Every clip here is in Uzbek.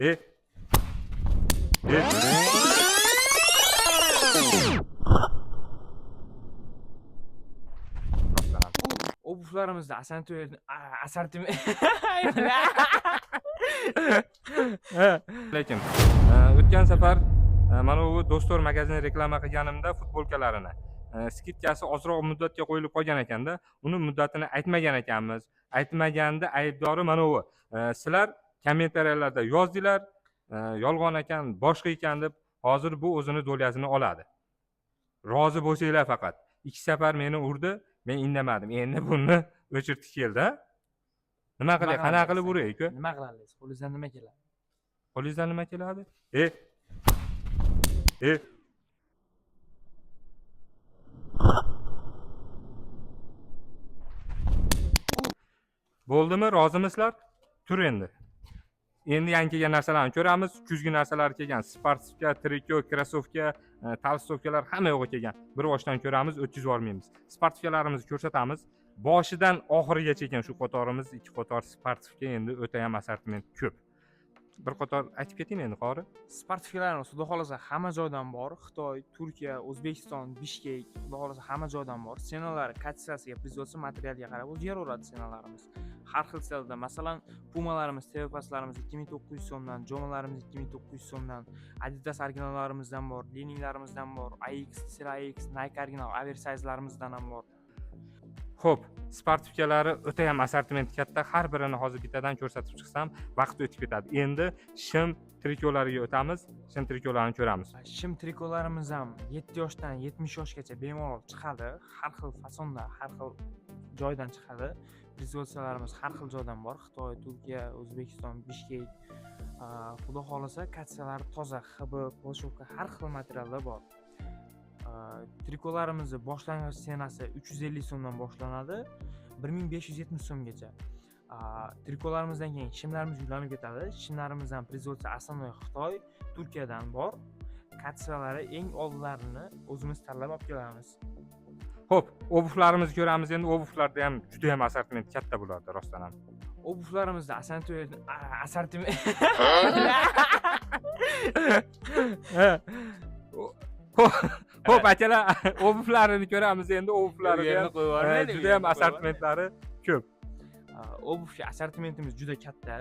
E, e. Obuvlarimizda assortiment Lekin o'tgan safar mana bu Do'stor magazini reklama qilganimda futbolkalarini skidkasi ozroq muddatga qo'yilib qolgan ekanda, uni muddatini aytmagan ekanmiz. Aytmaganda aybdori mana bu. Sizlar kommentariyalarda yozdinglar, yolg'on ekan, boshqa ekan deb, hozir bu o'zini dolyasini oladi. Rozi bo'lsanglar faqat. 2 safar meni urdi, men indamadim. Endi buni o'chirtib keldi. Nima qilay? Qanaqa qilib urayku? nima qilamiz? Qo'lingizdan nima keladi? Qo'lingizdan nima keladi? Bo'ldimi? Rozimisizlar? Tur endi. Endi yangi kelgan narsalarni ko'ramiz. Kuzgi narsalar kelgan. Sportivka, triko, krossovka, talstovkalar hamma yo'g'i kelgan. Bir boshdan ko'ramiz, o'tkiz bormaymiz. Sportivkalarimizni ko'rsatamiz. Boshidan oxirigacha ekan shu qatorimiz, 2 qator sportivka, endi o'ta ham assortiment ko'p. Bir qator aytib keting endi qori. Sportivkalarimiz xudo xolasa hamma joydan bor. Xitoy, Turkiya, O'zbekiston, Bishkek, xudo xolasa hamma joydan bor. Senalari katsasiga, prizvosi materialga qarab o'zgaraveradi senalarimiz. Har xil selda, masalan, Pumalarimiz, Tevapaslarimiz 2900 so'mdan, Jomalarimiz 2900 so'mdan, Adidas originallarimizdan bor, Leninlarimizdan bor, AX, Sira AX, Nike original oversizelarimizdan ham bor. Xo'p, sportivkalari o'ta ham assortiment katta. Har birini hozir bittadan ko'rsatib chiqsam, vaqt o'tib ketadi. Endi shim trikolariga o'tamiz. Shim trikolarini ko'ramiz. Shim trikolarimiz ham 7 yoshdan 70 yoshgacha bemalol chiqadi. Har xil fasonda, har xil joydan chiqadi. Prizvotsiyalarimiz har xil joydan bor. Xitoy, Turkiya, O'zbekiston, Bishkek. Xudo xolasa katsiyalar toza, hib, polshovka har xil materialda bor. Trikolarimizni boshlang'ich senasi 350 so'mdan boshlanadi, 1570 so'mgacha. Trikolarimizdan keyin shimlarimiz yuklanib ketadi. Shimlarimiz ham prizvotsiya asosiy Xitoy, Turkiyadan bor. Katsiyalari eng oldinlarini o'zimiz tanlab olib kelamiz. Xo'p, obuvlarimizni ko'ramiz endi. Obuvlarda ham juda ham assortiment katta bo'ladi rostdan ham. Obuvlarimizda assortiment Xo'p, akalar, obuvlarini ko'ramiz endi. Obuvlarida juda ham assortimentlari ko'p. Obuvga assortimentimiz juda katta.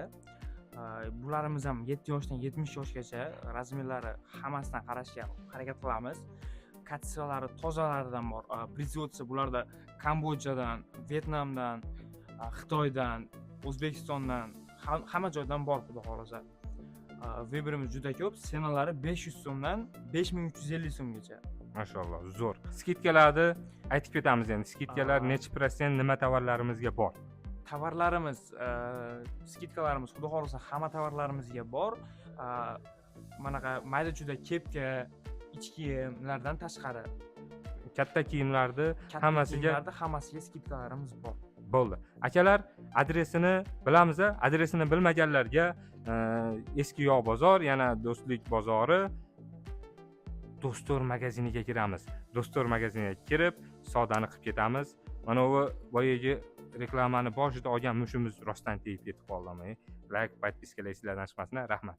Bularimiz ham 7 yoshdan 70 yoshgacha razmerlari hammasidan qarashga harakat qilamiz. Katsiyalari tozalaridan bor. Prizvotsiya bularda Kambodjadan, Vyetnamdan, Xitoydan, O'zbekistondan, hamma joydan bor xudo xolasa. Vibrimiz juda ko'p. Senalari 500 so'mdan 5350 so'mgacha. Mashalloh, zo'r. Skidkalarni aytib ketamiz endi. Skidkalar necha prosent nima tovarlarimizga bor? Tovarlarimiz, skidkalarimiz xudo xolasa hamma tovarlarimizga bor. Manaqa mayda juda kepka, ichki kiyimlardan tashqari Katta kiyimlarni hammasiga skidkalarimiz bor. Bo'ldi. Akalar, adresini bilamiz. Adresini bilmaganlarga eski Yog' bozor, yana Do'stlik bozori, Do'stor magaziniga kiramiz. Do'stor magaziniga kirib, savdoni qilib ketamiz. Mana bu boyagi reklamani boshida olgan mushimiz rostdan tegib ketib qoldimi? Like, podpiskalar sizlardan chiqmasin. Rahmat.